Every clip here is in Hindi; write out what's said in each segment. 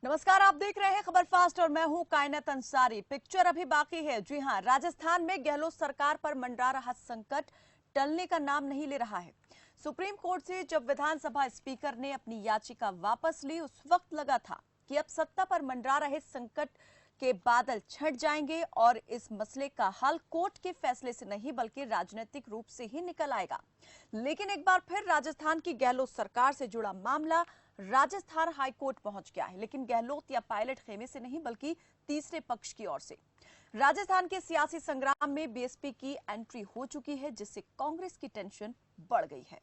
नमस्कार, आप देख रहे हैं खबर फास्ट और मैं हूं कायनात अंसारी। पिक्चर अभी बाकी है। जी हां, राजस्थान में गहलोत सरकार पर मंडरा रहा संकट टलने का नाम नहीं ले रहा है। सुप्रीम कोर्ट से जब विधानसभा स्पीकर ने अपनी याचिका वापस ली, उस वक्त लगा था कि अब सत्ता पर मंडरा रहे संकट के बादल छंट जाएंगे और इस मसले का हल कोर्ट के फैसले से नहीं बल्कि राजनीतिक रूप से ही निकल आएगा। लेकिन एक बार फिर राजस्थान की गहलोत सरकार से जुड़ा मामला राजस्थान हाई कोर्ट पहुंच गया है, लेकिन गहलोत या पायलट खेमे से नहीं बल्कि तीसरे पक्ष की ओर से। राजस्थान के सियासी संग्राम में बीएसपी की एंट्री हो चुकी है, जिससे कांग्रेस की टेंशन बढ़ गई है।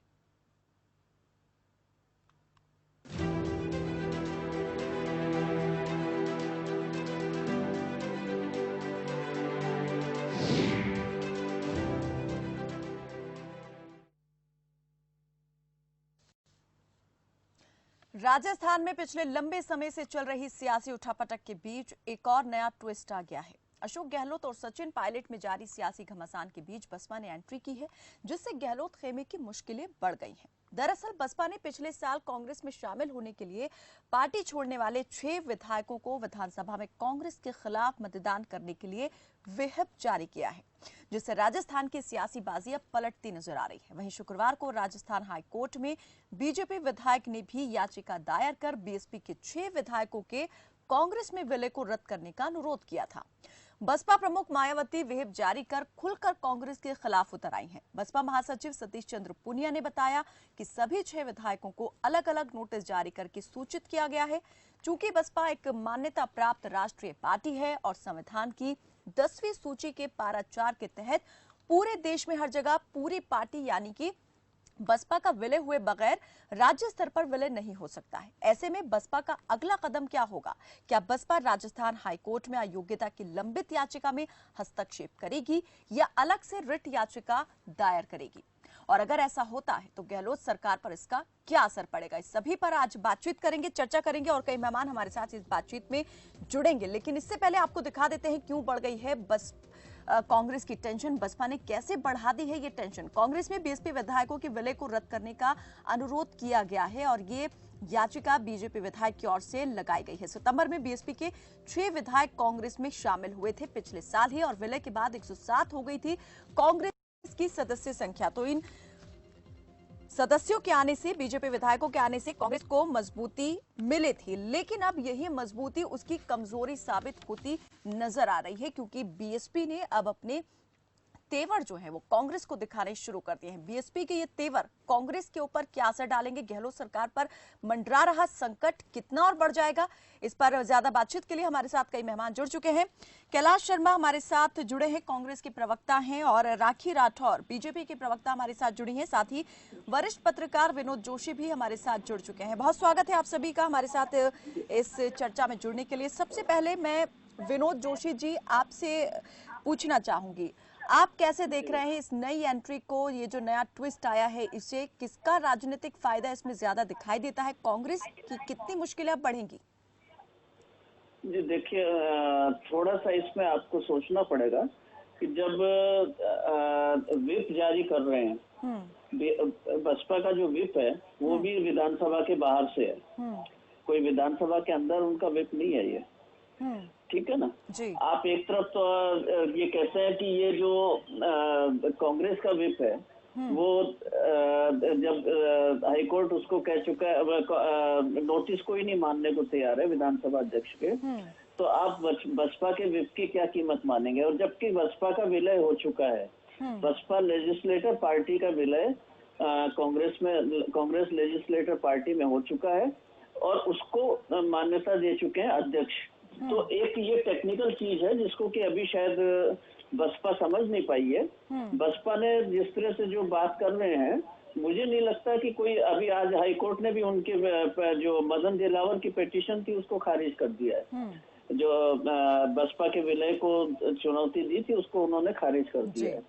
राजस्थान में पिछले लंबे समय से चल रही सियासी उठापटक के बीच एक और नया ट्विस्ट आ गया है। अशोक गहलोत और सचिन पायलट में जारी सियासी घमासान के बीच बसपा ने एंट्री की है, जिससे गहलोत खेमे की मुश्किलें बढ़ गई हैं। दरअसल बसपा ने पिछले साल कांग्रेस में शामिल होने के लिए पार्टी छोड़ने वाले 6 विधायकों को विधानसभा में कांग्रेस के खिलाफ मतदान करने के लिए व्हिप जारी किया है, जिससे राजस्थान की सियासी बाजी अब पलटती नजर आ रही है। वहीं शुक्रवार को राजस्थान हाई कोर्ट में बीजेपी विधायक ने भी याचिका दायर कर बीएसपी के 6 विधायकों के कांग्रेस में विलय को रद्द करने का अनुरोध किया था। बसपा प्रमुख मायावती व्हिप जारी कर खुलकर कांग्रेस के खिलाफ उतर आई हैं। बसपा महासचिव सतीश चंद्र पूनिया ने बताया कि सभी 6 विधायकों को अलग अलग नोटिस जारी करके सूचित किया गया है। चूंकि बसपा एक मान्यता प्राप्त राष्ट्रीय पार्टी है और संविधान की 10वीं सूची के पारा 4 के तहत पूरे देश में हर जगह पूरी पार्टी यानी कि बसपा का विलय हुए बगैर राज्य स्तर पर विलय नहीं हो सकता है। ऐसे में बसपा का अगला कदम क्या होगा? क्या बसपा राजस्थान हाईकोर्ट में अयोग्यता की लंबित याचिका में हस्तक्षेप करेगी या अलग से रिट याचिका दायर करेगी? और अगर ऐसा होता है तो गहलोत सरकार पर इसका क्या असर पड़ेगा? इस सभी पर आज बातचीत करेंगे, चर्चा करेंगे और कई मेहमान हमारे साथ इस बातचीत में जुड़ेंगे। लेकिन इससे पहले आपको दिखा देते हैं क्यों बढ़ गई है कांग्रेस की टेंशन। बसपा ने कैसे बढ़ा दी है ये टेंशन। कांग्रेस में बीएसपी विधायकों के विलय को रद्द करने का अनुरोध किया गया है और ये याचिका बीजेपी विधायक की ओर से लगाई गई है। सितंबर में बीएसपी के 6 विधायक कांग्रेस में शामिल हुए थे पिछले साल ही, और विलय के बाद 107 हो गई थी कांग्रेस की सदस्य संख्या। तो इन सदस्यों के आने से, बीजेपी विधायकों के आने से कांग्रेस को मजबूती मिली थी, लेकिन अब यही मजबूती उसकी कमजोरी साबित होती नजर आ रही है, क्योंकि बीएसपी ने अब अपने तेवर जो है वो कांग्रेस को दिखाने शुरू कर दिए हैं। बीएसपी के ये तेवर कांग्रेस के ऊपर क्या असर डालेंगे? गहलोत सरकार पर मंडरा रहा संकट कितना और बढ़ जाएगा? इस पर ज्यादा बातचीत के लिए हमारे साथ कई मेहमान जुड़ चुके हैं। कैलाश शर्मा हमारे साथ जुड़े हैं, कांग्रेस के प्रवक्ता हैं, और राखी राठौर बीजेपी के प्रवक्ता हमारे साथ जुड़ी हैं। साथ ही वरिष्ठ पत्रकार विनोद जोशी भी हमारे साथ जुड़ चुके हैं। बहुत स्वागत है आप सभी का हमारे साथ इस चर्चा में जुड़ने के लिए। सबसे पहले मैं विनोद जोशी जी आपसे पूछना चाहूंगी, आप कैसे देख रहे हैं इस नई एंट्री को? ये जो नया ट्विस्ट आया है, इससे किसका राजनीतिक फायदा इसमें ज्यादा दिखाई देता है? कांग्रेस की कितनी मुश्किलें अब बढ़ेंगी? जी देखिए, थोड़ा सा इसमें आपको सोचना पड़ेगा कि जब व्हिप जारी कर रहे हैं, बसपा का जो व्हिप है वो भी विधानसभा के बाहर से है, कोई विधानसभा के अंदर उनका व्हिप नहीं है ये। ठीक है ना जी। आप एक तरफ तो ये कहते हैं कि ये जो कांग्रेस का व्हिप है वो जब हाईकोर्ट उसको कह चुका है, नोटिस कोई नहीं मानने को तैयार है विधानसभा अध्यक्ष के, तो आप बसपा के व्हिप की क्या कीमत मानेंगे? और जबकि बसपा का विलय हो चुका है, बसपा लेजिस्लेटर पार्टी का विलय कांग्रेस लेजिस्लेटर पार्टी में हो चुका है और उसको मान्यता दे चुके हैं अध्यक्ष। तो एक ये टेक्निकल चीज है जिसको कि अभी शायद बसपा समझ नहीं पाई है। बसपा ने जिस तरह से जो बात कर रहे हैं, मुझे नहीं लगता कि कोई अभी आज हाईकोर्ट ने भी उनके जो मदन दिलावर की पिटीशन थी उसको खारिज कर दिया है। जो बसपा के विलय को चुनौती दी थी उसको उन्होंने खारिज कर दिया है।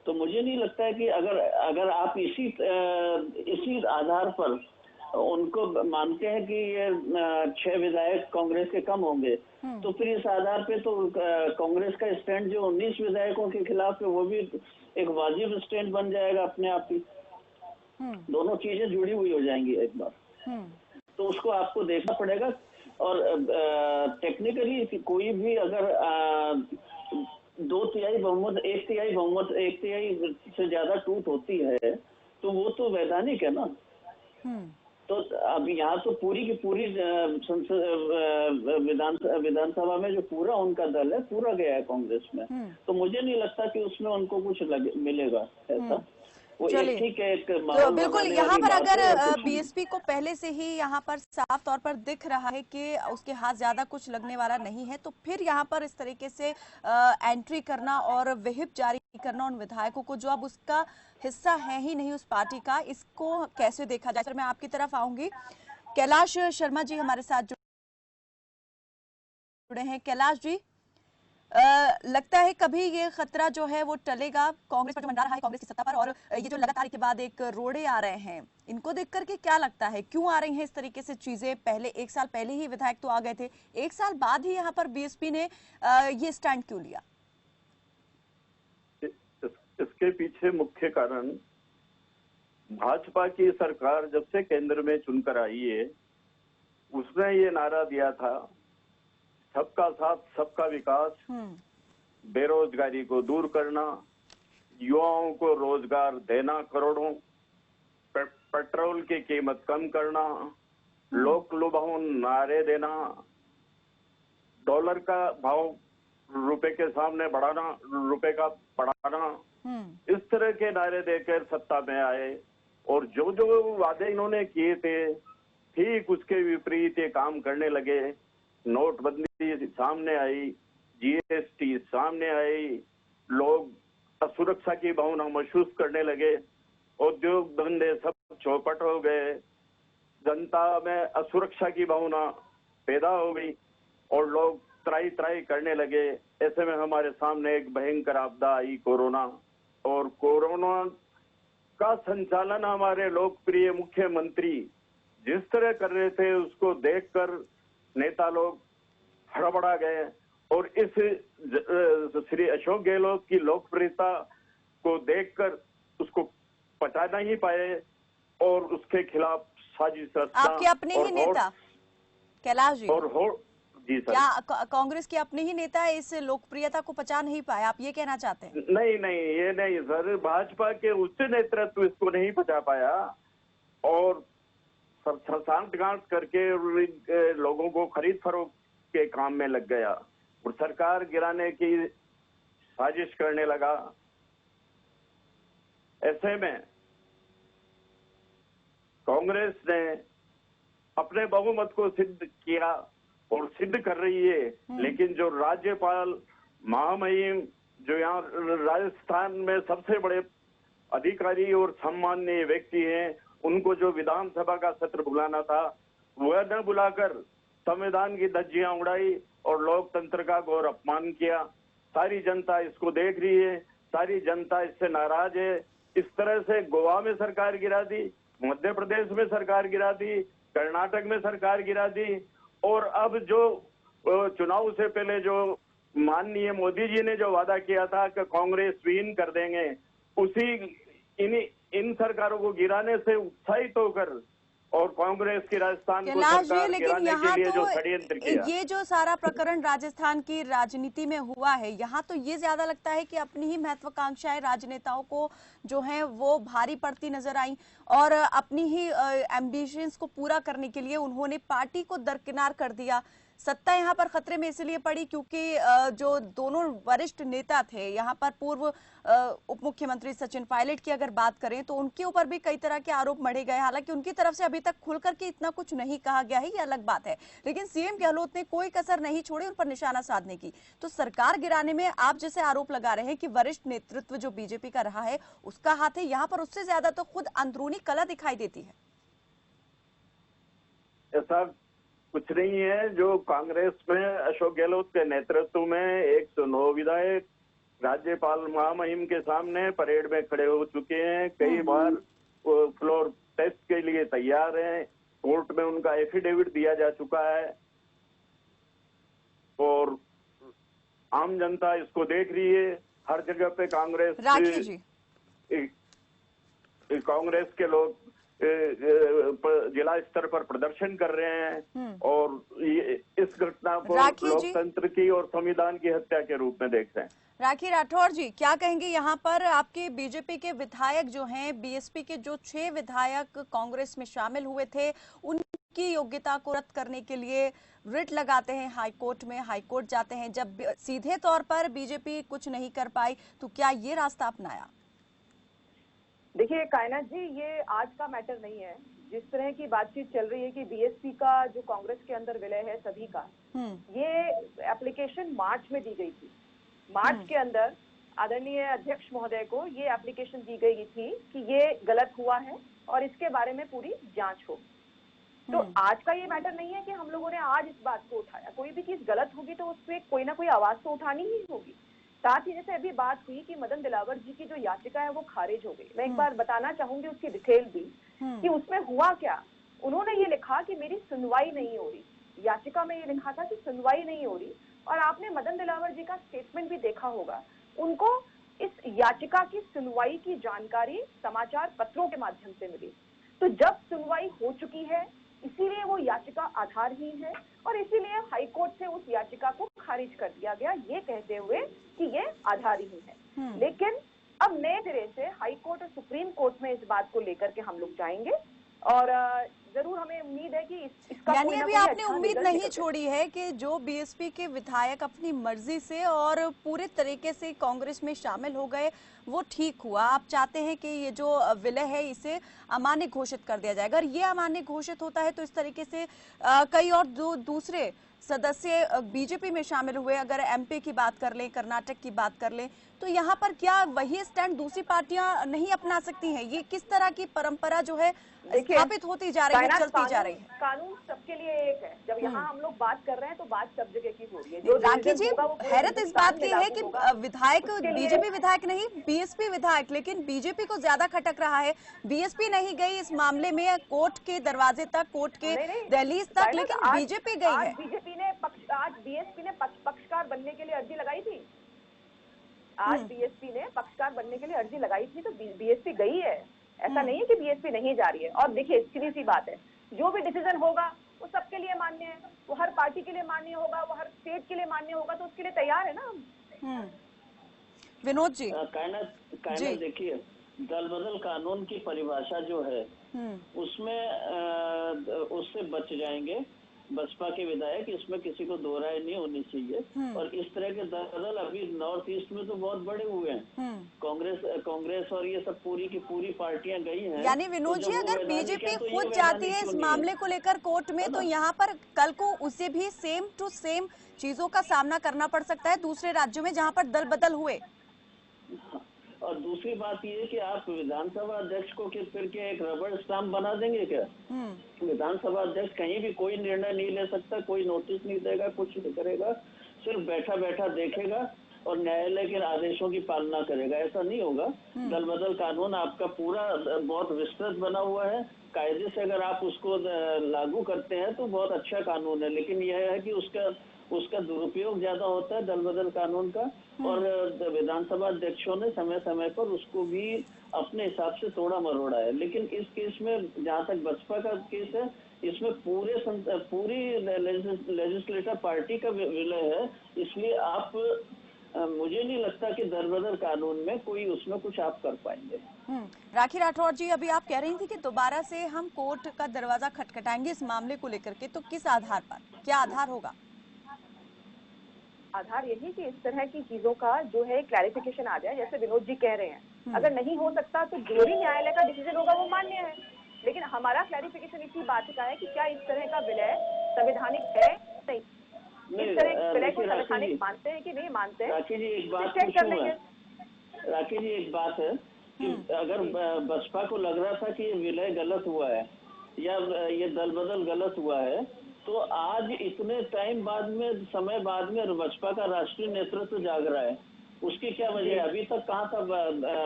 तो मुझे नहीं लगता है कि अगर आप इसी आधार पर उनको मानते हैं कि ये 6 विधायक कांग्रेस के कम होंगे, तो फिर इस आधार पे तो कांग्रेस का स्टैंड जो 19 विधायकों के खिलाफ है वो भी एक वाजिब स्टैंड बन जाएगा अपने आप ही। दोनों चीजें जुड़ी हुई हो जाएंगी एक बार। तो उसको आपको देखना पड़ेगा और टेक्निकली कोई भी अगर 2/3 बहुमत, 1/3 से ज्यादा टूट होती है तो वो तो वैधानिक है ना। तो अब यहाँ तो पूरी की पूरी विधानसभा में जो पूरा उनका दल है पूरा गया है कांग्रेस में, तो मुझे नहीं लगता कि उसमें उनको कुछ मिलेगा ऐसा। वो एक ठीक है, एक तो बिल्कुल यहाँ पर अगर बीएसपी को पहले से ही यहाँ पर साफ तौर पर दिख रहा है कि उसके हाथ ज्यादा कुछ लगने वाला नहीं है, तो फिर यहाँ पर इस तरीके से एंट्री करना और व्हिप जारी करना उन विधायकों को जो अब उसका हिस्सा है ही नहीं उस पार्टी का, इसको कैसे देखा जाए? सर मैं आपकी तरफ आऊंगी। कैलाश शर्मा जी हमारे साथ जुड़े हैं। कैलाश जी, लगता है कभी ये खतरा जो है वो टलेगा? कांग्रेस पर जो मंडरा रहा है कांग्रेस की सत्ता पर, और ये जो लगातार के बाद एक रोड़े आ रहे हैं, इनको देख करके क्या लगता है क्यों आ रही हैं इस तरीके से चीजें? पहले 1 साल पहले ही विधायक तो आ गए थे, 1 साल बाद ही यहाँ पर बीएसपी ने ये स्टैंड क्यों लिया? इसके पीछे मुख्य कारण भाजपा की सरकार जब से केंद्र में चुनकर आई है, उसने ये नारा दिया था सबका साथ सबका विकास, बेरोजगारी को दूर करना, युवाओं को रोजगार देना करोड़ों, पेट्रोल की कीमत कम करना, लोक लुभाऊ नारे देना, डॉलर का भाव रुपए के सामने बढ़ाना, रुपए का बढ़ाना, इस तरह के नारे देकर सत्ता में आए। और जो जो वादे इन्होंने किए थे ठीक उसके विपरीत ये काम करने लगे। नोटबंदी सामने आई, जीएसटी सामने आई, लोग असुरक्षा की भावना महसूस करने लगे, उद्योग धंधे सब चौपट हो गए, जनता में असुरक्षा की भावना पैदा हो गई और लोग त्राई त्राई करने लगे। ऐसे में हमारे सामने एक भयंकर आपदा आई, कोरोना। और कोरोना का संचालन हमारे लोकप्रिय मुख्यमंत्री जिस तरह कर रहे थे उसको देखकर नेता लोग हड़बड़ा गए और इस श्री अशोक गहलोत की लोकप्रियता को देखकर उसको पचा नहीं पाए और उसके खिलाफ साजिश रचना। आपके अपने ही नेता कैलाश जी जी सर, क्या कांग्रेस के अपने ही नेता इस लोकप्रियता को पचा नहीं पाए, आप ये कहना चाहते हैं? नहीं नहीं, ये नहीं सर, भाजपा के उच्च नेतृत्व इसको नहीं पचा पाया और सांठ गांठ करके लोगों को खरीद फरोख्त के काम में लग गया और सरकार गिराने की साजिश करने लगा। ऐसे में कांग्रेस ने अपने बहुमत को सिद्ध किया और सिद्ध कर रही है, लेकिन जो राज्यपाल महामहिम जो यहाँ राजस्थान में सबसे बड़े अधिकारी और सम्माननीय व्यक्ति हैं, उनको जो विधानसभा का सत्र बुलाना था वह न बुलाकर संविधान की धज्जियां उड़ाई और लोकतंत्र का घोर अपमान किया। सारी जनता इसको देख रही है, सारी जनता इससे नाराज है। इस तरह से गोवा में सरकार गिरा दी, मध्य प्रदेश में सरकार गिरा दी, कर्नाटक में सरकार गिरा दी और अब जो चुनाव से पहले जो माननीय मोदी जी ने जो वादा किया था कि कांग्रेस विहीन कर देंगे, उसी इन सरकारों को गिराने से उत्साहित होकर और कांग्रेस की राजस्थान को सरकार गिराने के लिए जो षड्यंत्र किया। ये जो सारा प्रकरण राजस्थान की राजनीति में हुआ है, यहाँ तो ये ज्यादा लगता है कि अपनी ही महत्वाकांक्षाएं राजनेताओं को जो है वो भारी पड़ती नजर आई और अपनी ही एम्बिशंस को पूरा करने के लिए उन्होंने पार्टी को दरकिनार कर दिया। सत्ता यहाँ पर खतरे में इसलिए पड़ी क्योंकि जो दोनों वरिष्ठ नेता थे यहाँ पर, पूर्व उप मुख्यमंत्री सचिन पायलट की अगर बात करें तो उनके ऊपर भी कई तरह के आरोप मढ़े गए। हालांकि उनकी तरफ से अभी तक खुलकर के इतना कुछ नहीं कहा गया है, ये अलग बात है, लेकिन सीएम गहलोत ने कोई कसर नहीं छोड़ी उन पर निशाना साधने की। तो सरकार गिराने में आप जैसे आरोप लगा रहे हैं कि वरिष्ठ नेतृत्व जो बीजेपी का रहा है उसका हाथ है, यहाँ पर उससे ज्यादा तो खुद अंदरूनी कला दिखाई देती है। ऐसा कुछ नहीं है। जो कांग्रेस में अशोक गहलोत के नेतृत्व में 109 विधायक राज्यपाल महामहिम के सामने परेड में खड़े हो चुके हैं, कई बार फ्लोर टेस्ट के लिए तैयार हैं, कोर्ट में उनका एफिडेविट दिया जा चुका है और आम जनता इसको देख रही है। हर जगह पे कांग्रेस के लोग जिला स्तर पर प्रदर्शन कर रहे हैं और ये इस घटना को लोकतंत्र की और संविधान की हत्या के रूप में देखते हैं। राखी राठौर जी, क्या कहेंगे यहाँ पर? आपके बीजेपी के विधायक जो हैं, बीएसपी के जो 6 विधायक कांग्रेस में शामिल हुए थे, उनकी योग्यता को रद्द करने के लिए रिट लगाते हैं हाईकोर्ट में, हाईकोर्ट जाते हैं। जब सीधे तौर पर बीजेपी कुछ नहीं कर पाई तो क्या ये रास्ता अपनाया? देखिए कायनात जी, ये आज का मैटर नहीं है। जिस तरह की बातचीत चल रही है कि बीएसपी का जो कांग्रेस के अंदर विलय है सभी का, ये एप्लीकेशन मार्च में दी गई थी। मार्च के अंदर आदरणीय अध्यक्ष महोदय को ये एप्लीकेशन दी गई थी कि ये गलत हुआ है और इसके बारे में पूरी जांच हो। तो आज का ये मैटर नहीं है कि हम लोगों ने आज इस बात को उठाया। कोई भी चीज गलत होगी तो उस पर कोई ना कोई आवाज तो उठानी ही होगी। साथ ही जैसे अभी बात हुई कि मदन दिलावर जी की जो याचिका है वो खारिज हो गई, मैं एक बार बताना चाहूंगी उसकी डिटेल भी कि उसमें हुआ क्या। उन्होंने ये लिखा कि मेरी सुनवाई नहीं हो रही, याचिका में ये लिखा था कि सुनवाई नहीं हो रही। और आपने मदन दिलावर जी का स्टेटमेंट भी देखा होगा, उनको इस याचिका की सुनवाई की जानकारी समाचार पत्रों के माध्यम से मिली। तो जब सुनवाई हो चुकी है इसीलिए वो याचिका आधारहीन है और इसीलिए हाईकोर्ट से उस याचिका को खारिज कर दिया गया, ये कहते हुए कि ये आधारहीन है। लेकिन अब नए सिरे से हाईकोर्ट और सुप्रीम कोर्ट में इस बात को लेकर के हम लोग जाएंगे और जरूर हमें उम्मीद है कि इसका यानी अभी आपने उम्मीद नहीं छोड़ी है कि जो बीएसपी के विधायक अपनी मर्जी से और पूरे तरीके से कांग्रेस में शामिल हो गए वो ठीक हुआ। आप चाहते हैं कि ये जो विलय है इसे अमान्य घोषित कर दिया जाए। अगर ये अमान्य घोषित होता है तो इस तरीके से कई और दूसरे सदस्य बीजेपी में शामिल हुए, अगर एमपी की बात कर लें, कर्नाटक की बात कर लें, तो यहाँ पर क्या वही स्टैंड दूसरी पार्टियां नहीं अपना सकती हैं? ये किस तरह की परंपरा जो है स्थापित होती जा रही है, चलती जा रही है? कानून सबके लिए एक है। जब यहाँ हम लोग बात कर रहे हैं तो बात सब जगह की हो रही है। जो राखी जी, हैरत इस बात की है कि विधायक बीजेपी विधायक नहीं, बीएसपी विधायक, लेकिन बीजेपी को ज्यादा खटक रहा है। बीएसपी नहीं गई इस मामले में कोर्ट के दरवाजे तक, कोर्ट के दहलीज तक, लेकिन बीजेपी गई है। आज बीएसपी ने पक्षकार बनने के लिए अर्जी लगाई थी। आज बीएसपी ने पक्षकार बनने के लिए अर्जी लगाई थी, तो बीएसपी गई है। ऐसा नहीं है कि बीएसपी नहीं जा रही है। और देखिए सीधी सी बात है, जो भी डिसीजन होगा वो सबके लिए मान्य है, वो हर पार्टी के लिए मान्य होगा, वो हर स्टेट के लिए मान्य होगा, तो उसके लिए तैयार है ना हम। विनोद जी, कायनात देखिए, दल बदल कानून की परिभाषा जो है उसमें उससे बच जाएंगे बसपा के विधायक, इसमें किसी को दो राय नहीं होनी चाहिए। और इस तरह के दल बदल अभी नॉर्थ ईस्ट में तो बहुत बड़े हुए हैं। कांग्रेस और ये सब पूरी की पूरी पार्टियां गई हैं। यानी विनोद जी, अगर बीजेपी खुद जाती है इस मामले को लेकर कोर्ट में, तो यहाँ पर कल को उसे भी सेम टू सेम चीजों का सामना करना पड़ सकता है दूसरे राज्यों में जहाँ पर दल बदल हुए। और दूसरी बात ये कि आप विधानसभा अध्यक्ष को फिर के एक रबड़ स्टाम्प बना देंगे क्या? विधानसभा अध्यक्ष कहीं भी कोई निर्णय नहीं ले सकता, कोई नोटिस नहीं देगा, कुछ नहीं करेगा, सिर्फ बैठा बैठा देखेगा और न्यायालय के आदेशों की पालना करेगा। ऐसा नहीं होगा। दल बदल कानून आपका पूरा बहुत विस्तृत बना हुआ है। कायदे से अगर आप उसको लागू करते हैं तो बहुत अच्छा कानून है, लेकिन यह है कि उसका दुरुपयोग ज्यादा होता है दल बदल कानून का। और विधानसभा अध्यक्षों ने समय समय पर उसको भी अपने हिसाब से तोड़ा मरोड़ा है। लेकिन इस केस में जहाँ तक बसपा का केस है, इसमें पूरी लेजिस्लेटिव पार्टी का विलय है, इसलिए आप मुझे नहीं लगता कि दल बदल कानून में कोई उसमें कुछ आप कर पाएंगे। राखी राठौर जी, अभी आप कह रही थी कि दोबारा से हम कोर्ट का दरवाजा खटखटाएंगे इस मामले को लेकर के, तो किस आधार पर, क्या आधार होगा? आधार यही कि इस तरह की चीजों का जो है क्लैरिफिकेशन आ जाए। जैसे विनोद जी कह रहे हैं, अगर नहीं हो सकता तो जो भी न्यायालय का डिसीजन होगा वो मान्य है। लेकिन हमारा क्लैरिफिकेशन इसी बात का है कि क्या इस तरह का विलय संवैधानिक है नहीं। इस तरह के विलय को संवैधानिक मानते हैं कि नहीं मानते हैं, राखी जी एक बात चेक कर लेंगे। राखी जी एक बात है कि अगर बसपा को लग रहा था कि ये विलय गलत हुआ है या ये दल बदल गलत हुआ है, तो आज इतने टाइम बाद में, समय बाद में बसपा का राष्ट्रीय नेतृत्व जाग रहा है। उसकी क्या वजह है? अभी तक कहाँ था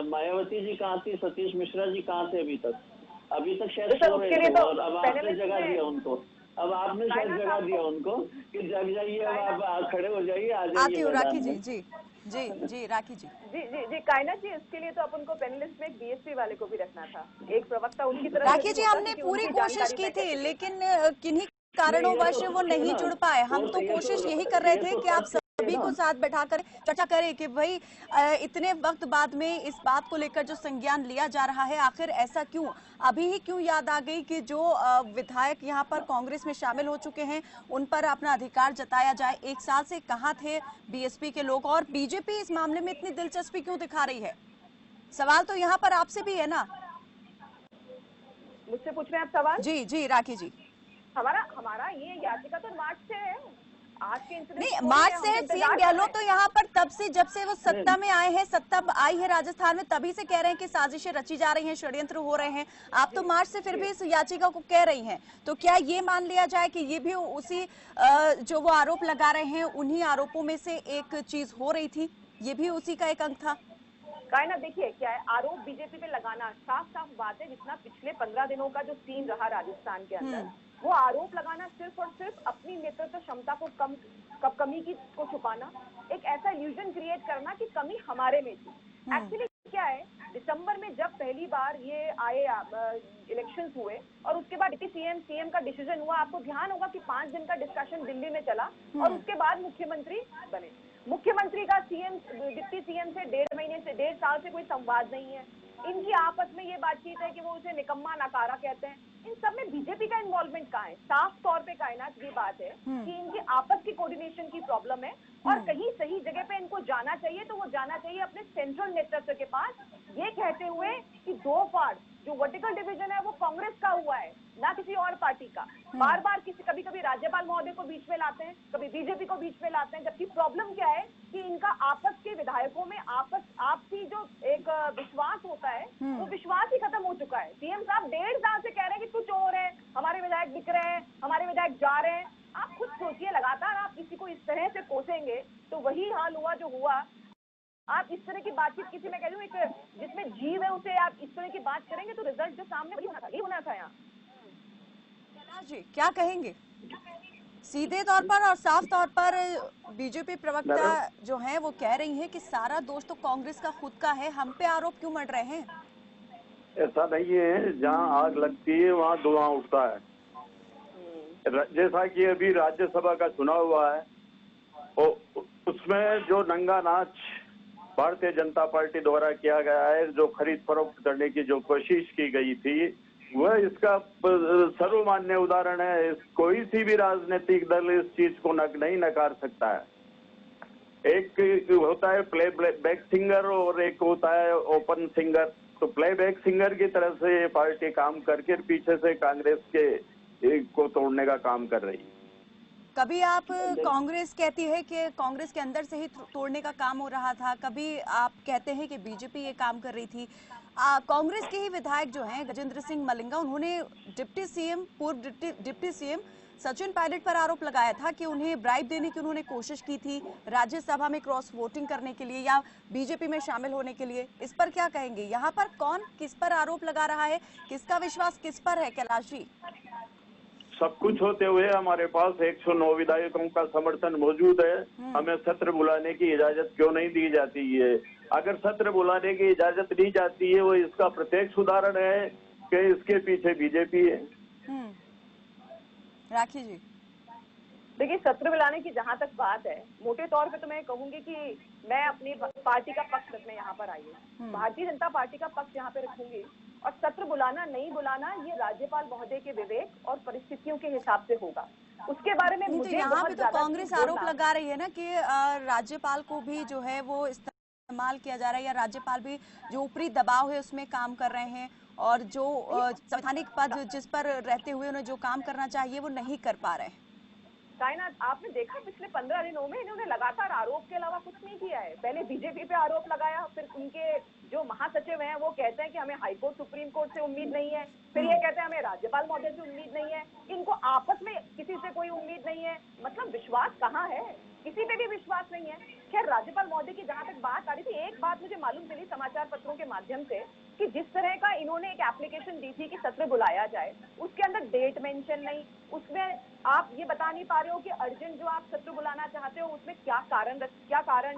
मायावती जी, कहाँ थी सतीश मिश्रा जी, कहाँ थे अभी तक शायद सो रहे थे और अब आपने जगा दिया उनको। अब आपने शायद जगा दिया उनको कि जग जाइए, अब आप खड़े हो जाइए, आ जाइए। आती हूँ राखी जी। जी जी जी राखी जी। जी कायनाथ जी, इसके लिए तो अपन को पैनलिस्ट में एक बीएसपी वाले को भी रखना था, एक प्रवक्ता उनकी तरफ राखी जी, हमने पूरी कोशिश की थी, लेकिन किन्हीं कारणोंवश वो नहीं जुड़ पाए। हम तो कोशिश यही कर रहे थे कि आप सभी को साथ बैठाकर चर्चा करें कि भाई इतने वक्त बाद में इस बात को लेकर जो संज्ञान लिया जा रहा है, आखिर ऐसा क्यों, अभी ही क्यों याद आ गई कि जो विधायक यहाँ पर कांग्रेस में शामिल हो चुके हैं उन पर अपना अधिकार जताया जाए। एक साल से कहाँ थे बीएसपी के लोग, और बीजेपी इस मामले में इतनी दिलचस्पी क्यों दिखा रही है? सवाल तो यहाँ पर आपसे भी है ना। मुझसे पूछ रहे हैं आप सवाल? जी जी राखी जी। हमारा ये याचिका तो मार्च से है, आज के इंसिडेंट नहीं, मार्च से है। सीएम गहलोत तो यहाँ पर तब से, जब से वो सत्ता में आए हैं, सत्ता आई है राजस्थान में, तभी से कह रहे हैं कि साजिशें रची जा रही हैं, षड्यंत्र हो रहे हैं। आप तो मार्च से फिर भी इस याचिका को कह रही हैं, तो क्या ये मान लिया जाए कि ये भी उसी जो वो आरोप लगा रहे हैं उन्हीं आरोपों में से एक चीज हो रही थी, ये भी उसी का एक अंग था? कायनाथ देखिए, क्या है, आरोप बीजेपी पे लगाना साफ साफ बात है। जितना पिछले 15 दिनों का जो सीन रहा राजस्थान के अंदर, वो आरोप लगाना सिर्फ और सिर्फ अपनी नेतृत्व क्षमता को कमी को छुपाना, एक ऐसा इल्यूजन क्रिएट करना कि कमी हमारे में थी। एक्चुअली क्या है, दिसंबर में जब पहली बार ये आए इलेक्शंस हुए और उसके बाद सीएम का डिसीजन हुआ, आपको ध्यान होगा कि 5 दिन का डिस्कशन दिल्ली में चला और उसके बाद मुख्यमंत्री बने। मुख्यमंत्री का डिप्टी सीएम से 1.5 साल से कोई संवाद नहीं है। इनकी आपस में ये बातचीत है कि वो उसे निकम्मा नकारा कहते हैं। इन सब में बीजेपी का इन्वॉल्वमेंट कहाँ है? साफ तौर पे कायनात ये बात है कि इनकी आपस की कोऑर्डिनेशन की प्रॉब्लम है, और कहीं सही जगह पे इनको जाना चाहिए तो वो जाना चाहिए अपने सेंट्रल नेतृत्व के पास, ये कहते हुए कि 2 पार्ट जो वर्टिकल डिवीजन है वो कांग्रेस का हुआ है, ना किसी और पार्टी का। बार बार कभी कभी राज्यपाल महोदय को बीच में लाते हैं, कभी बीजेपी को बीच में लाते हैं, जबकि प्रॉब्लम क्या है कि इनका आपस के विधायकों में आपसी जो एक विश्वास होता है, वो विश्वास ही खत्म हो चुका है। सीएम साहब 1.5 साल से कह रहे हैं कि तू चोर है, हमारे विधायक बिक रहे हैं, हमारे विधायक जा रहे हैं। आप खुद सोचिए, लगातार आप किसी को इस तरह से कोसेंगे तो वही हाल हुआ जो हुआ। आप इस तरह की बातचीत किसी में कह दूं, एक जिसमें जीव है उसे आप इस तरह की बात करेंगे तो रिजल्ट जो सामने वही होना था यहाँ। जी क्या कहेंगे? सीधे तौर पर और साफ तौर पर बीजेपी प्रवक्ता जो हैं वो कह रही हैं कि सारा दोष तो कांग्रेस का खुद का है, हम पे आरोप क्यों मढ़ रहे हैं? ऐसा नहीं है, जहाँ आग लगती है वहाँ धुआं उठता है। जैसा कि अभी राज्यसभा का चुनाव हुआ है, उसमें जो नंगा नाच भारतीय जनता पार्टी द्वारा किया गया है, जो खरीद फरोख्त करने की जो कोशिश की गई थी, वह इसका सर्वमान्य उदाहरण है। कोई सी भी राजनीतिक दल इस चीज को नहीं नकार सकता है। एक होता है प्ले बैक सिंगर और एक होता है ओपन सिंगर। तो प्ले बैक सिंगर की तरफ से ये पार्टी काम करके पीछे से कांग्रेस के को तोड़ने का काम कर रही है। कभी आप कांग्रेस कहती है कि कांग्रेस के अंदर से ही तोड़ने का काम हो रहा था, कभी आप कहते हैं कि बीजेपी ये काम कर रही थी। कांग्रेस के ही विधायक जो हैं गजेंद्र सिंह मलिंगा, उन्होंने पूर्व डिप्टी सीएम सचिन पायलट पर आरोप लगाया था कि उन्हें ब्राइब देने की उन्होंने कोशिश की थी राज्यसभा में क्रॉस वोटिंग करने के लिए या बीजेपी में शामिल होने के लिए। इस पर क्या कहेंगे? यहाँ पर कौन किस पर आरोप लगा रहा है, किसका विश्वास किस पर है कैलाश जी? सब कुछ होते हुए हमारे पास 109 विधायकों का समर्थन मौजूद है। हमें सत्र बुलाने की इजाजत क्यों नहीं दी जाती है? अगर सत्र बुलाने की इजाजत दी जाती है, वो इसका प्रत्यक्ष उदाहरण है कि इसके पीछे बीजेपी है। राखी जी, देखिए, सत्र बुलाने की जहां तक बात है, मोटे तौर पे तो मैं कहूंगी कि मैं अपनी पार्टी का पक्ष रखने यहाँ पर आई हूँ। भारतीय जनता पार्टी का पक्ष यहाँ पे रखूंगी, और सत्र बुलाना नहीं बुलाना ये राज्यपाल महोदय के विवेक और परिस्थितियों के हिसाब से होगा। उसके बारे में मुझे यहाँ पे तो कांग्रेस आरोप लगा रही है ना कि राज्यपाल को भी जो है वो इस्तेमाल किया जा रहा है, या राज्यपाल भी जो ऊपरी दबाव है उसमें काम कर रहे हैं, और जो संवैधानिक पद जिस पर रहते हुए उन्हें जो काम करना चाहिए वो नहीं कर पा रहे हैं। कायनात, आपने देखा पिछले 15 दिनों में इन्होंने लगातार आरोप के अलावा कुछ नहीं किया है। पहले बीजेपी पे आरोप लगाया, फिर उनके जो महासचिव हैं वो कहते हैं कि हमें हाईकोर्ट सुप्रीम कोर्ट से उम्मीद नहीं है, फिर ये कहते हैं हमें राज्यपाल महोदय से उम्मीद नहीं है, इनको आपस में किसी से कोई उम्मीद नहीं है। मतलब विश्वास कहाँ है? किसी पे भी विश्वास नहीं है। खैर, राज्यपाल महोदय की जहां तक बात आ रही थी, एक बात मुझे मालूम चली समाचार पत्रों के माध्यम से कि जिस तरह का इन्होंने एक एप्लीकेशन दी थी कि सत्र बुलाया जाए, उसके अंदर डेट मेंशन नहीं, उसमें आप ये बता नहीं पा रहे हो कि अर्जेंट जो आप सत्र बुलाना चाहते हो उसमें क्या कारण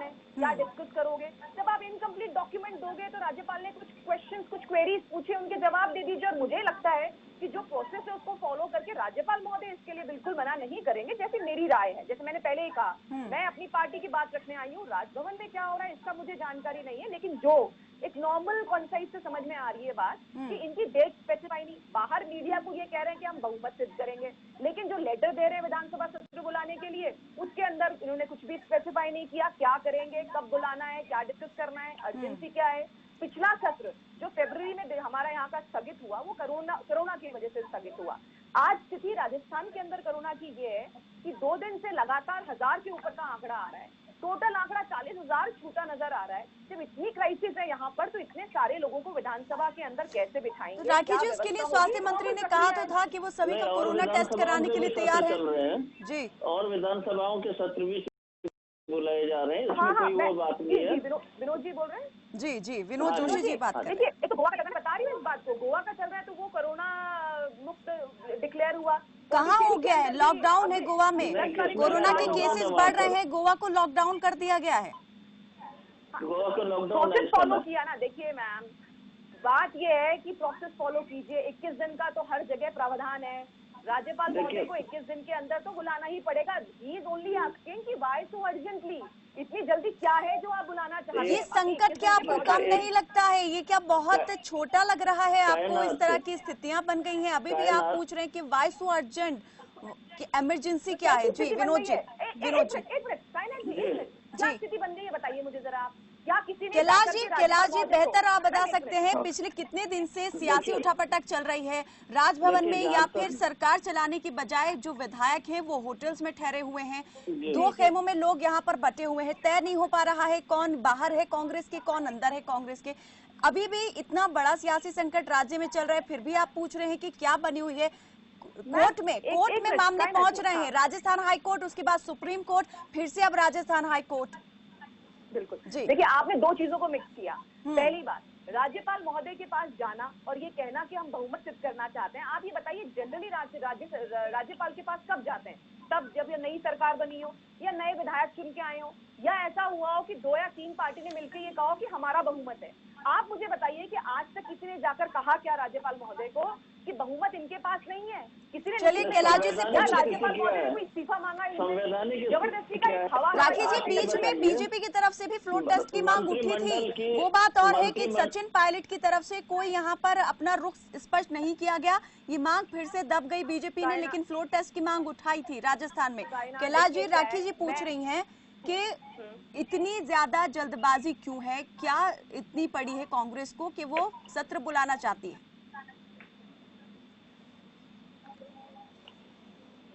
है, क्या डिस्कस करोगे। जब आप इनकम्प्लीट डॉक्यूमेंट दोगे तो राज्यपाल ने कुछ क्वेश्चंस, कुछ क्वेरीज पूछे, उनके जवाब दे दीजिए। और मुझे लगता है कि जो प्रोसेस है उसको फॉलो करके राज्यपाल महोदय इसके लिए बिल्कुल मना नहीं करेंगे, जैसे मेरी राय है। जैसे मैंने पहले ही कहा, मैं अपनी पार्टी की बात रखने आई हूँ, राजभवन में क्या हो रहा है इसका मुझे जानकारी नहीं है, लेकिन जो एक नॉर्मल कॉन्साइज से समझ में आ रही है बात कि इनकी डेट स्पेसिफाई नहीं, बाहर मीडिया को ये कह रहे हैं कि हम बहुमत सिद्ध करेंगे, लेकिन जो लेटर दे रहे हैं विधानसभा सत्र बुलाने के लिए उसके अंदर इन्होंने कुछ भी स्पेसिफाई नहीं किया, क्या करेंगे, कब बुलाना है, क्या डिस्कस करना है, अर्जेंसी क्या है। पिछला सत्र जो फरवरी में हमारा यहाँ का स्थगित हुआ वो कोरोना की वजह से स्थगित हुआ। आज स्थिति राजस्थान के अंदर कोरोना की ये है कि 2 दिन से लगातार 1000 के ऊपर का आंकड़ा आ रहा है, टोटल आंकड़ा 40,000 छूटा नजर आ रहा है। जब इतनी क्राइसिस है यहाँ पर तो इतने सारे लोगों को विधानसभा के अंदर कैसे बिठाएंगे? तो राखी जी, उसके लिए स्वास्थ्य मंत्री ने कहा तो था कि वो सभी को कोरोना टेस्ट कराने के लिए तैयार है जी, और विधानसभाओं के सत्र भी बुलाए जा रहे हैं, इसमें कोई वो बात नहीं है। विनोद जी बोल रहे हैं? जी विनोद जोशी जी बात कर रहे हैं। देखिए, तो गोवा का मैं बता रही हूँ इस बात को, गोवा का चल रहा है तो वो कोरोना मुक्त डिक्लेयर हुआ, कहाँ हो गया है? लॉकडाउन है गोवा में, कोरोना के केसेस बढ़ रहे हैं, गोवा को लॉकडाउन कर दिया गया है। गोवा को लॉकडाउन प्रोसेस फॉलो किया ना। देखिए मैम, बात ये है कि प्रोसेस फॉलो कीजिए। 21 दिन का तो हर जगह प्रावधान है, राज्यपाल महोदय को 21 दिन के अंदर तो बुलाना ही पड़ेगा। ही इज ओनली आस्किंग कि व्हाई सो अर्जेंटली, इतनी जल्दी क्या है जो आप बुलाना चाहते हैं? ये संकट क्या आपको कम नहीं लगता है? ये क्या बहुत छोटा लग रहा है आपको? इस तरह की स्थितियां बन गई हैं, अभी भी आप पूछ रहे हैं कि व्हाई सो अर्जेंट, कि इमरजेंसी क्या है? जी विनोद जी, विनोद जी, क्या स्थिति बन गई है बताइए मुझे जरा आप। क्या किसी ने कैलाश जी बेहतर आप बता सकते हैं, पिछले कितने दिन से सियासी उठापटक चल रही है राजभवन में, या फिर सरकार चलाने की बजाय जो विधायक हैं वो होटल्स में ठहरे हुए हैं, 2 खेमों में लोग यहाँ पर बटे हुए हैं, तय नहीं हो पा रहा है कौन बाहर है कांग्रेस के, कौन अंदर है कांग्रेस के। अभी भी इतना बड़ा सियासी संकट राज्य में चल रहा है, फिर भी आप पूछ रहे हैं कि क्या बनी हुई है? कोर्ट में मामले पहुंच रहे हैं, राजस्थान हाई कोर्ट, उसके बाद सुप्रीम कोर्ट, फिर से अब राजस्थान हाई कोर्ट। बिल्कुल, देखिए आपने 2 चीजों को मिक्स किया। पहली बात, राज्यपाल महोदय के पास जाना और ये कहना कि हम बहुमत सिद्ध करना चाहते हैं। आप ये बताइए, जनरली राज्यपाल के पास कब जाते हैं? तब जब ये नई सरकार बनी हो या नए विधायक चुन के आए हो, या ऐसा हुआ हो कि 2 या 3 पार्टी ने मिलकर ये कहा कि हमारा बहुमत है। आप मुझे बताइए कि आज तक किसी ने जाकर कहा क्या राज्यपाल महोदय को कि बहुमत इनके पास नहीं है? किसी ने? चलिए कैलाश जी से राज्यपाल महोदय ने कोई इस्तीफा मांगा, जबरदस्ती का हवा। राखी जी, बीच में बीजेपी की तरफ से भी फ्लोर टेस्ट की मांग उठी थी। वो बात और है कि सचिन पायलट की तरफ से कोई यहाँ पर अपना रुख स्पष्ट नहीं किया गया, ये मांग फिर से दब गई बीजेपी ने, लेकिन फ्लोर टेस्ट की मांग उठाई थी राजस्थान में। कैलाश जी, राखी जी पूछ रही हैं कि इतनी ज्यादा जल्दबाजी क्यों है, क्या इतनी पड़ी है कांग्रेस को कि वो सत्र बुलाना चाहती है?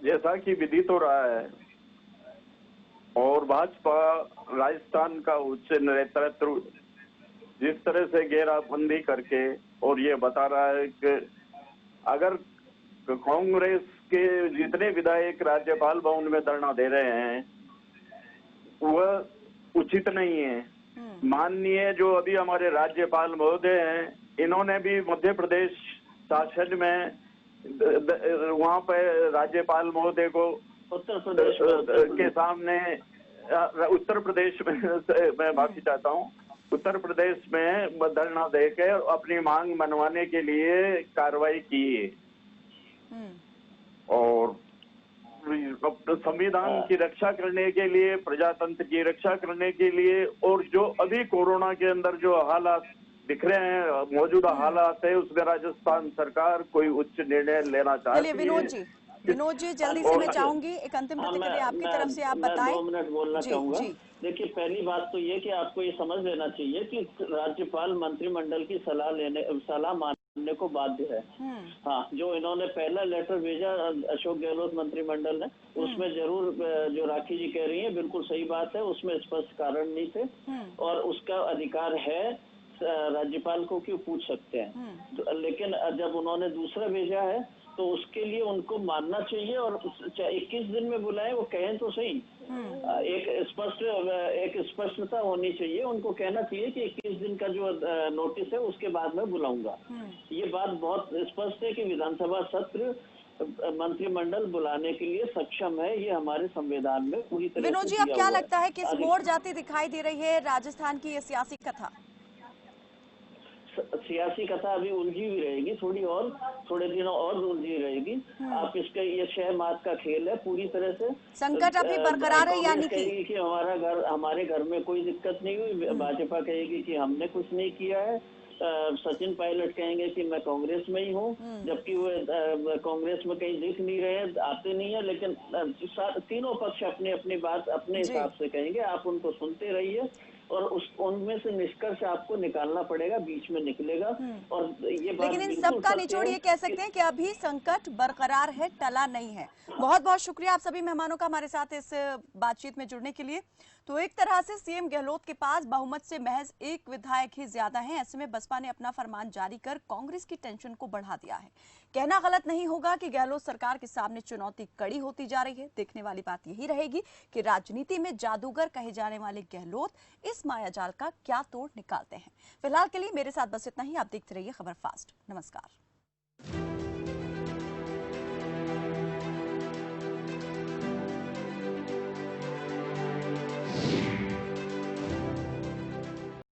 जैसा कि विदित हो रहा है, और भाजपा राजस्थान का उच्च नेतृत्व जिस तरह से घेराबंदी करके और ये बता रहा है कि अगर कांग्रेस के जितने विधायक राज्यपाल भवन में धरना दे रहे हैं वह उचित नहीं है। माननीय जो अभी हमारे राज्यपाल महोदय हैं, इन्होंने भी मध्य प्रदेश शासन में वहाँ पे राज्यपाल महोदय को उत्तर प्रदेश के सामने, उत्तर प्रदेश में मैं माफी चाहता हूँ, उत्तर प्रदेश में धरना देकर अपनी मांग मनवाने के लिए कार्रवाई की है। और संविधान की रक्षा करने के लिए, प्रजातंत्र की रक्षा करने के लिए, और जो अभी कोरोना के अंदर जो हालात दिख रहे हैं, मौजूदा हालात है, उसमें राजस्थान सरकार कोई उच्च निर्णय लेना चाहती है। विनोद जी जल्दी से मैं चाहूंगी एक अंतिम प्रतिक्रिया आपकी तरफ से, आप बताएं। 2 मिनट बोलना चाहूंगा। देखिए, पहली बात तो ये कि आपको ये समझ लेना चाहिए कि राज्यपाल मंत्रिमंडल की सलाह मानने को बाध्य है। हाँ, जो इन्होंने पहला लेटर भेजा अशोक गहलोत मंत्रिमंडल ने, उसमें जरूर जो राखी जी कह रही है बिल्कुल सही बात है, उसमें स्पष्ट कारण नहीं थे, और उसका अधिकार है राज्यपाल को, क्यों पूछ सकते हैं। लेकिन जब उन्होंने दूसरा भेजा है तो उसके लिए उनको मानना चाहिए और 21 दिन में बुलाएं, वो कहें तो सही। एक स्पष्टता होनी चाहिए, उनको कहना चाहिए कि 21 दिन का जो नोटिस है उसके बाद मैं बुलाऊंगा। ये बात बहुत स्पष्ट है कि विधानसभा सत्र मंत्रिमंडल बुलाने के लिए सक्षम है, ये हमारे संविधान में पूरी तरह विनोद जी, अब क्या लगता है किस मोड़ जाती दिखाई दे रही है राजस्थान की ये सियासी कथा? सियासी कथा अभी उलझी हुई रहेगी, थोड़े दिनों और उलझी रहेगी। आप इसका ये 6 माह का खेल है, पूरी तरह से संकट अभी बरकरार है, यानी कि हमारे घर में कोई दिक्कत नहीं हुई, भाजपा कहेगी कि हमने कुछ नहीं किया है, सचिन पायलट कहेंगे कि मैं कांग्रेस में ही हूँ, जबकि वो कांग्रेस में कहीं दिख नहीं रहे, आते नहीं है, लेकिन तीनों पक्ष अपनी अपनी बात अपने हिसाब से कहेंगे, आप उनको सुनते रहिए और उनमें से निष्कर्ष आपको निकालना पड़ेगा, बीच में निकलेगा। और ये बात लेकिन इन सब का निचोड़ ये कह सकते हैं कि अभी संकट बरकरार है, टला नहीं है। बहुत बहुत शुक्रिया आप सभी मेहमानों का हमारे साथ इस बातचीत में जुड़ने के लिए। तो एक तरह से सीएम गहलोत के पास बहुमत से महज एक विधायक ही ज्यादा है। ऐसे में बसपा ने अपना फरमान जारी कर कांग्रेस की टेंशन को बढ़ा दिया है। कहना गलत नहीं होगा कि गहलोत सरकार के सामने चुनौती कड़ी होती जा रही है। देखने वाली बात यही रहेगी कि राजनीति में जादूगर कहे जाने वाले गहलोत इस मायाजाल का क्या तोड़ निकालते हैं। फिलहाल के लिए मेरे साथ बस इतना ही। आप देखते रहिए खबर फास्ट। नमस्कार।